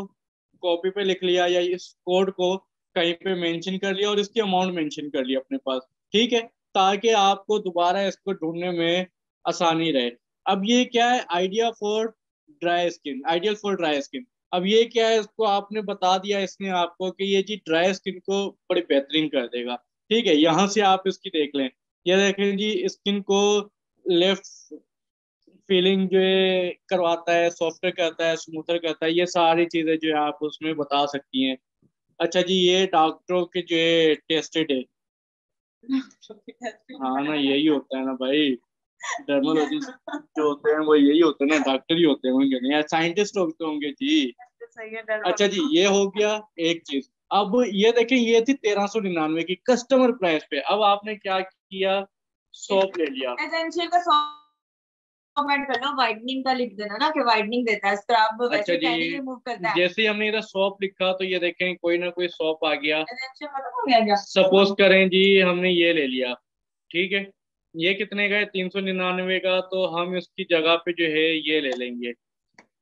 कॉपी पे लिख लिया, या इस कोड को कहीं पे मेंशन कर लिया, और इसकी अमाउंट मेंशन कर लिया अपने पास, ठीक है, ताकि आपको दोबारा इसको ढूंढने में आसानी रहे। अब ये क्या है, idea for dry skin, ideal for dry skin. अब ये क्या है, इसको आपने बता दिया इसने आपको कि ये जी ड्राई स्किन को बड़ी बेहतरीन कर देगा, ठीक है। यहाँ से आप इसकी देख लें, ये देखें जी, स्किन को लेफ्ट फीलिंग जो है करवाता है, सॉफ्टर करता है, स्मूथर करता है, ये सारी चीजें जो है आप उसमें बता सकती हैं। अच्छा जी, ये डॉक्टरों के जो है टेस्टेड है। हाँ ना, यही होता है ना भाई, डर्मोलॉजिस्ट जो होते हैं वो यही होते हैं ना, डॉक्टर ही होते होंगे नहीं, या साइंटिस्ट होते होंगे जी। सही है डर। अच्छा जी, ये हो गया एक चीज। अब ये देखें, ये थी 1399 की कस्टमर प्राइस पे, अब आपने क्या किया, सौंप ले लिया। एसेंशियल का फॉर्मेट कर लो, वाइटनिंग का लिख देना ना कि वाइटनिंग देता है, स्क्रब अच्छा वैसे जी, टैनिंग रिमूव करता है। जैसे ही हमने इधर सॉप लिखा, तो ये देखें कोई ना कोई सॉप आ गया। एसेंशियल खत्म हो गया क्या? सपोज करें जी, हमने ये ले लिया, ठीक है। ये कितने का है, 399 का, तो हम इसकी जगह पे जो है ये ले लेंगे।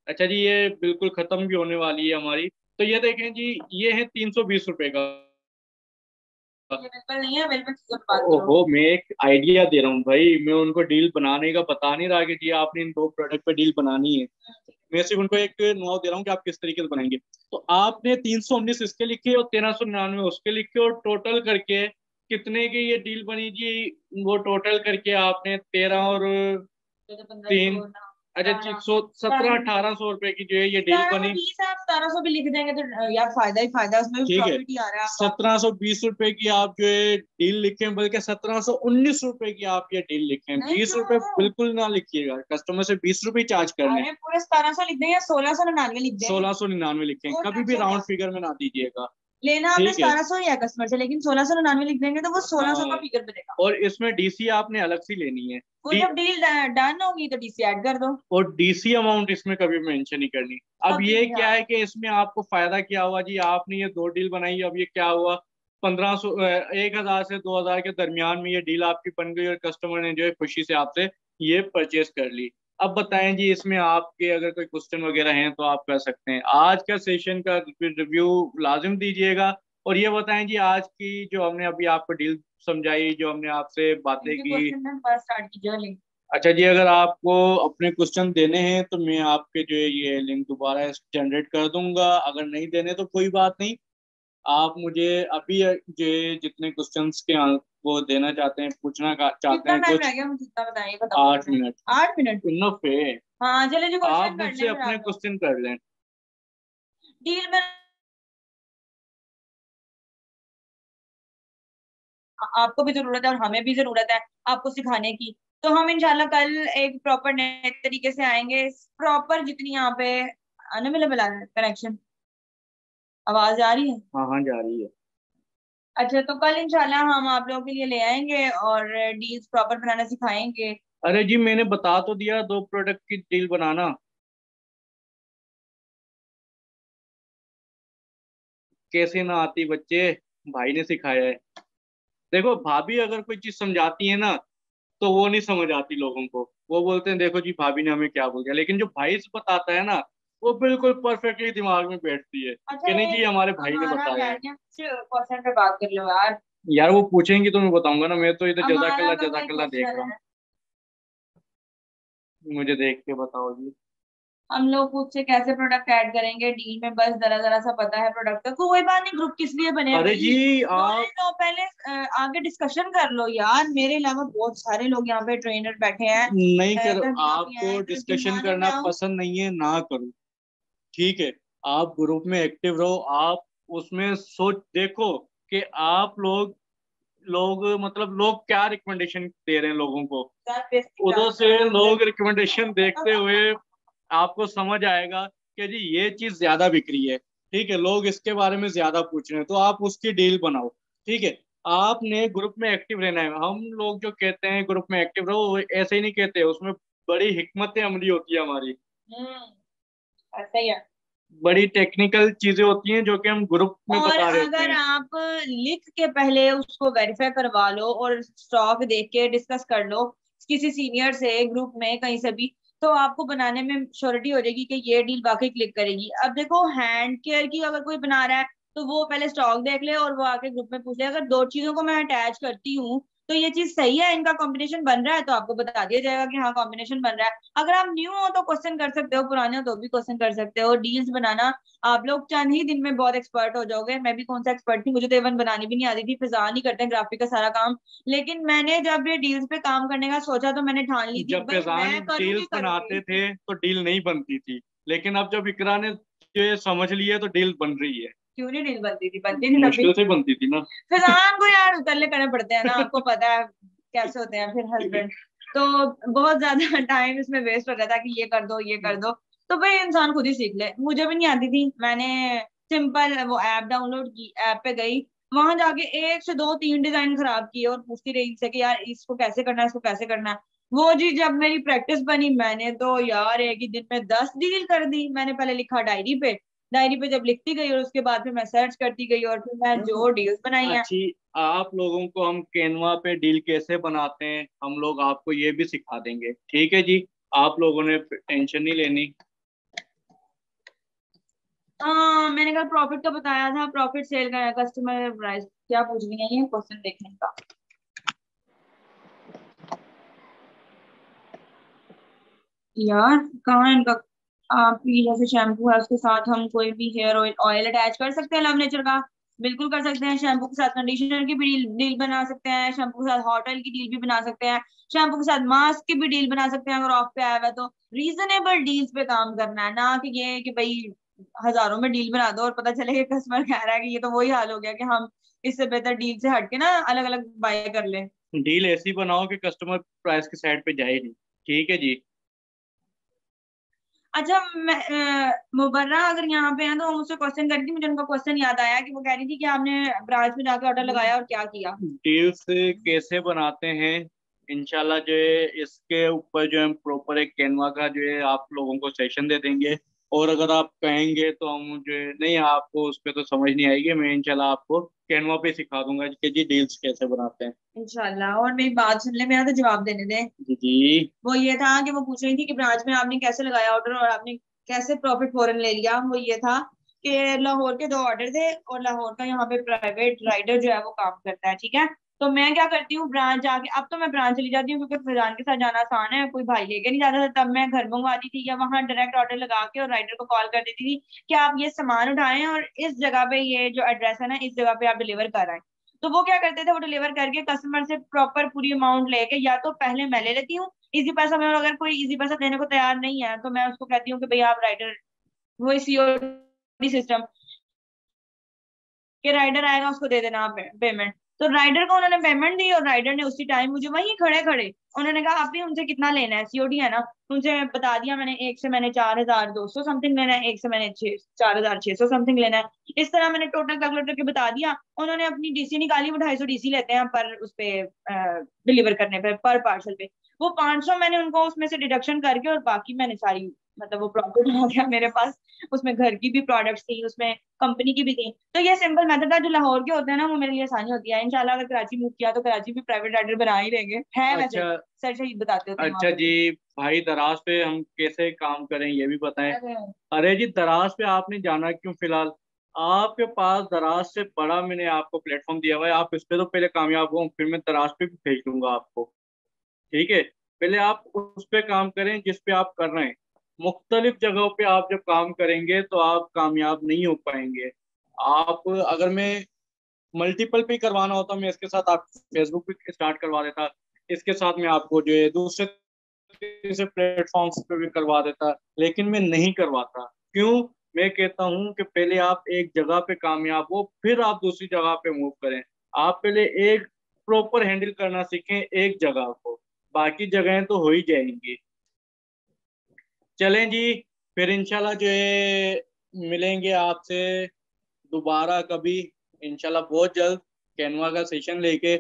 अच्छा जी, ये बिल्कुल खत्म भी होने वाली है हमारी, तो ये देखें जी, ये है 320 रुपए का। ये बिल्कुल नहीं है, मेरे पे चीजों पे बात करो। ओहो, मैं एक आइडिया दे रहा हूँ भाई, मैं उनको डील बनाने का बता नहीं रहा कि जी आपने इन दो प्रोडक्ट पे डील बनानी है। मैं सिर्फ उनको एक नुआव दे रहा हूँ कि आप किस तरीके से बनाएंगे। तो आपने 319 इसके लिखे और 1399 उसके लिखे, और टोटल करके कितने की ये डील बनी जी, वो टोटल करके आपने 13 और तो 1500 तीन, ना, अच्छा जी, 1800 की जो है ये डील सतारह सौ बनी, बीस आप 1700 भी लिख देंगे तो यार फायदा ही फायदा है, उसमें भी ठीक है। प्रॉफिट ही आ रहा है आपका। 1720 रुपए की आप जो है डील लिखें, बल्कि 1719 रुपए की आप ये डील लिखें, नहीं 20 रुपए क्यों? बिल्कुल ना लिखिएगा, कस्टमर से 20 रुपए चार्ज करने। अरे पूरे 1700 लिख दें या 1699 लिख दें? 1699 लिखें, वो कभी भी टेंशन है। राउंड फिगर में ना दीजिएगा, लेना आपने ठीक है। 1700 ही है कस्टमर से, लेकिन 1699 लिख देंगे तो वो 1600 का हाँ, फिगर बनेगा। और इसमें डीसी आपने अलग से लेनी है। वो डी जब डील डन होगी तो डीसी ऐड कर दो। और डीसी अमाउंट इसमें कभी मेंशन नहीं करनी। अब कभी ये भी क्या हाँ। है कि इसमें आपको फायदा क्या हुआ जी, आपने ये दो डील बनाई, अब ये क्या हुआ, 1500, 1000 से 2000 के दरमियान में ये डील आपकी बन गई, और कस्टमर ने जो है खुशी से आपसे ये परचेज कर ली। अब बताएं जी, इसमें आपके अगर कोई क्वेश्चन वगैरह हैं तो आप कर सकते हैं, आज का सेशन का रिव्यू लाजिम दीजिएगा। और ये बताएं जी, आज की जो हमने अभी आपको डील समझाई, जो हमने आपसे बातें इनके की। क्वेश्चन में बस स्टार्ट कीजिए लिंक। अच्छा जी, अगर आपको अपने क्वेश्चन देने हैं तो मैं आपके जो है ये लिंक दोबारा जनरेट कर दूंगा, अगर नहीं देने तो कोई बात नहीं। आप मुझे अभी जो है जितने क्वेश्चंस के वो देना चाहते हैं, पूछना चाहते कितना हैं टाइम कुछ, रह गया मुझे जितना बताइए, बताओ। 8 मिनट 8 मिनट। इनफ है। हाँ चले जी आप क्वेश्चन कर मुझसे लें फिर अपने आप लोग। क्वेश्चन कर लें। डील में आपको भी जरूरत है और हमें भी जरूरत है आपको सिखाने की। तो हम इंशाल्लाह कल एक प्रॉपर नए तरीके से आएंगे, प्रॉपर जितनी यहाँ पे अनअवेलेबल आ रहा है कनेक्शन, आवाज आ रही है। हाँ हाँ, जा रही है। अच्छा तो कल इंशाल्लाह हम आप लोगों के लिए ले आएंगे और डील्स प्रॉपर बनाना सिखाएंगे। अरे जी मैंने बता तो दिया, 2 प्रोडक्ट की डील बनाना। कैसे ना आती बच्चे, भाई ने सिखाया है। देखो भाभी अगर कोई चीज समझाती है ना, तो वो नहीं समझ आती लोगों को। वो बोलते हैं देखो जी भाभी ने हमें क्या बोल दिया, लेकिन जो भाई से बताता है ना, वो बिल्कुल परफेक्टली दिमाग में बैठती है अच्छा कि नहीं जी एक हमारे भाई ने हमारा बताया है। बैठ गया, कुछ क्वेश्चन पे बात कर लो यार। यार वो पूछेंगी तो मैं बताऊंगा ना, मैं तो इधर हमारा जजाकल्ला का कोई जजाकल्ला देख रहा क्वेश्चन हूँ। है? मुझे देख के बताओ जी। हम लोग खुद से कैसे प्रोडक्ट ऐड करेंगे डील में, बस जरा जरा सा पता है प्रोडक्ट का, कोई बात नहीं, ग्रुप किस लिए बने हैं अरे जी भाई। आप, नॉलेज लो पहले, आगे डिस्कशन कर लो यार, मेरे अलावा बहुत सारे लोग यहाँ पे ट्रेनर बैठे हैं। नहीं करो, कभी आप ही आपको आए तो तुम डिस्कशन मानो करना मैं हूँ। पसंद नहीं है ना करो, ठीक है। आप ग्रुप में एक्टिव रहो, आप उसमें सोच देखो कि आप लोग लोग मतलब लोग क्या रिकमेंडेशन दे रहे हैं लोगों को। यार बेइज्जती उधर कराना से चाहते हो लोग रिकमेंडेशन देखते हुए आपको समझ आएगा कि जी ये चीज ज्यादा बिक रही है, ठीक है, लोग इसके बारे में ज्यादा पूछ रहे हैं, तो आप उसकी डील बनाओ, ठीक है। आपने ग्रुप में एक्टिव रहना है। हम लोग जो कहते हैं ग्रुप में एक्टिव रहो, वो ऐसे ही नहीं कहते, उसमें बड़ी हिकमत अमली होती है हमारी। ऐसा ही है। बड़ी टेक्निकल चीजें होती हैं जो कि हम ग्रुप में और बता रहे होते अगर हैं। आप लिख के पहले उसको वेरीफाई करवा लो और स्टॉक देख के डिस्कस कर लो किसी सीनियर से, ग्रुप में कहीं से भी, तो आपको बनाने में श्योरिटी हो जाएगी कि ये डील वाकई क्लिक करेगी। अब देखो हैंड केयर की अगर कोई बना रहा है, तो वो पहले स्टॉक देख ले और वो आके ग्रुप में पूछ ले। अगर दो चीजों को मैं अटैच करती हूँ तो ये चीज सही है, इनका कॉम्बिनेशन बन रहा है, तो आपको बता दिया जाएगा कि हाँ कॉम्बिनेशन बन रहा है। अगर आप न्यू हो तो क्वेश्चन कर सकते हो, पुराने हो तो भी क्वेश्चन कर सकते हो। डील्स बनाना आप लोग चंद ही दिन में बहुत एक्सपर्ट हो जाओगे। मैं भी कौन सा एक्सपर्ट थी, मुझे तो इवन बनानी भी नहीं आती थी, फिजान ही करते हैं ग्राफिक का सारा काम। लेकिन मैंने जब ये डील्स पे काम करने का सोचा तो मैंने ठान ली थी जब भाई फैजान मैं करूंगी डील्स बनाते करूंगी। थे तो डील नहीं बनती थी, लेकिन अब जब इकरा ने ये समझ लिया तो डील बन रही है। क्यों नहीं डील बनती थी, बनती थी तब भी। मुश्किल से बनती थी ना। फिजान को यार तरले करने पड़ते हैं ना, आपको पता है कैसे होते हैं फिर हस्बैंड। तो बहुत ज्यादा टाइम इसमें वेस्ट हो रहा था कि ये कर दो ये कर दो। तो भाई इंसान खुद ही सीख ले, मुझे भी नहीं आती थी। मैंने सिंपल वो ऐप डाउनलोड की, ऐप पे गई, वहां जाके एक से दो तीन डिजाइन खराब किए और पूछती रही इनसे कि यार इसको कैसे करना है, इसको कैसे करना है। वो जी जब मेरी प्रैक्टिस बनी, मैंने तो यार एक ही दिन में 10 डील कर दी। मैंने पहले लिखा डायरी पे, डायरी पे जब लिखती गई और उसके बाद फिर मैं सर्च करती गई और फिर मैं जो डील्स बनाई हैं। अच्छी, आप लोगों को हम कैनवा पे डील कैसे बनाते हैं हम लोग आपको ये भी सिखा देंगे, ठीक है जी। आप लोगों ने टेंशन नहीं लेनी। हाँ मैंने कल प्रॉफिट का बताया था, प्रॉफिट सेल का कस्टमर प्राइस क्या पूछ रही है, ये क्वेश्चन देखने का। यार कहाँ है इनका। आप ये जैसे शैम्पू है उसके साथ हम कोई भी हेयर ऑयल ऑयल अटैच कर सकते हैं लव नेचर का। बिल्कुल कर सकते हैं। शैम्पू के साथ कंडीशनर की भी डील बना सकते हैं, शैम्पू के साथ हॉट ऑयल की डील भी बना सकते हैं, शैम्पू के साथ मास्क की भी डील बना सकते हैं अगर ऑफ पे आया हुआ है तो। रीजनेबल डील्स पे काम करना है, ना कि ये कि भाई हजारों में डील बना दो और पता चले कि कस्टमर कह रहा है कि ये तो वही हाल हो गया कि हम इससे बेहतर डील से हटके ना अलग अलग बाय कर लें। डील ऐसी बनाओ कि कस्टमर प्राइस की साइड पे जाए नहीं, ठीक है जी। अच्छा मैं मुबर्रा अगर यहाँ पे है तो हम उससे क्वेश्चन करी थी, मुझे उनका क्वेश्चन याद आया कि वो कह रही थी कि आपने ब्रांच में जाके ऑर्डर लगाया और क्या किया। डील्स कैसे बनाते हैं, इंशाल्लाह जो है इसके ऊपर जो है प्रॉपर एक कैनवा का जो है आप लोगों को सेशन दे देंगे। और अगर आप कहेंगे तो हम जो है, नहीं आपको उस पर तो समझ नहीं आएगी, मैं इंशाल्लाह आपको कैनवा पे सिखा दूंगा कि जी डील्स कैसे बनाते हैं। इंशाल्लाह। और मेरी बात सुन ले, मेरा तो जवाब देने दे। जी जी। वो ये था कि वो पूछ रही थी कि ब्रांच में आपने कैसे लगाया ऑर्डर और आपने कैसे प्रॉफिट फॉरन ले लिया। वो ये था कि लाहौर के 2 ऑर्डर थे और लाहौर का यहाँ पे प्राइवेट राइडर जो है वो काम करता है, ठीक है। तो मैं क्या करती हूँ ब्रांच जाके, अब तो मैं ब्रांच चली जाती हूँ क्योंकि फैजान के साथ जाना आसान है, कोई भाई लेके नहीं जाता था। तब मैं घर मंगवाती थी या वहां डायरेक्ट ऑर्डर लगा के और राइडर को कॉल कर देती थी कि आप ये सामान उठाएं और इस जगह पे ये जो एड्रेस है ना इस जगह पे आप डिलीवर कर आए। तो वो क्या करते थे, वो डिलीवर करके कस्टमर से प्रॉपर पूरी अमाउंट लेके या तो पहले मैं ले लेती हूँ इजी पैसा में, और अगर कोई इजी पैसा देने को तैयार नहीं है तो मैं उसको कहती हूँ कि भैया आप राइडर, वो सीओडी सिस्टम, कि राइडर आएगा उसको दे देना आप पेमेंट। तो राइडर को उन्होंने पेमेंट दी और राइडर ने उसी टाइम मुझे वहीं खड़े खड़े, उन्होंने कहा आप भी उनसे कितना लेना है, सीओडी है ना, उनसे बता दिया मैंने, एक से मैंने 4,200 समथिंग लेना है, एक से मैंने 4,600 समथिंग लेना है, इस तरह मैंने टोटल कैलकुलेट करके बता दिया। उन्होंने अपनी डीसी निकाली, वो 250 डीसी लेते हैं पर उस पे डिलीवर करने पे, पर पार्सल पे। वो 500 मैंने उनको उसमें से डिडक्शन करके, और बाकी मैंने सारी, मतलब वो प्रॉफिट आ गया मेरे पास। उसमें घर की भी प्रोडक्ट्स थी, उसमें कंपनी की भी थी। तो ये सिंपल मेथड है, जो लाहौर के होते हैं ना, वो मेरे लिए आसानी होती है। इंशाल्लाह अगर कराची मूव किया तो कराची भी प्राइवेट राइडर बना ही देंगे, है वैसे अच्छा। सर सही बताते होते हैं वहां अच्छा पे जी, भी। भाई दराज पे हम कैसे काम करें ये भी बताएं। अरे अरे जी, दराज पे आपने जाना क्यों फिलहाल? आपके पास दराज से बड़ा मैंने आपको प्लेटफॉर्म दिया हुआ है, आप इस पे तो पहले कामयाब हो, फिर मैं दराज पे भी भेज दूंगा आपको। ठीक है, पहले आप उस पे काम करें जिस पे आप कर रहे हैं। मुख्तलिफ जगहों पे आप जब काम करेंगे तो आप कामयाब नहीं हो पाएंगे। आप, अगर मैं मल्टीपल पे करवाना होता मैं इसके साथ आप फेसबुक पे स्टार्ट करवा देता, इसके साथ मैं आपको जो है दूसरे तीसरे प्लेटफॉर्म्स पे भी करवा देता, लेकिन मैं नहीं करवाता। क्यों? मैं कहता हूँ कि पहले आप एक जगह पे कामयाब हो, फिर आप दूसरी जगह पे मूव करें। आप पहले एक प्रॉपर हैंडल करना सीखें एक जगह को, बाकी जगहें तो हो ही जाएंगी। चलें जी, फिर इंशाल्लाह जो है मिलेंगे आपसे दोबारा कभी, इंशाल्लाह बहुत जल्द, कैनवा का सेशन लेके।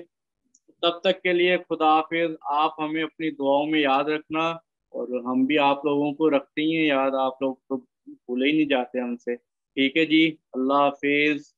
तब तक के लिए खुदा हाफिज। आप हमें अपनी दुआओं में याद रखना, और हम भी आप लोगों को रखते ही हैं याद, आप लोग तो भूले ही नहीं जाते हमसे। ठीक है जी, अल्लाह हाफिज।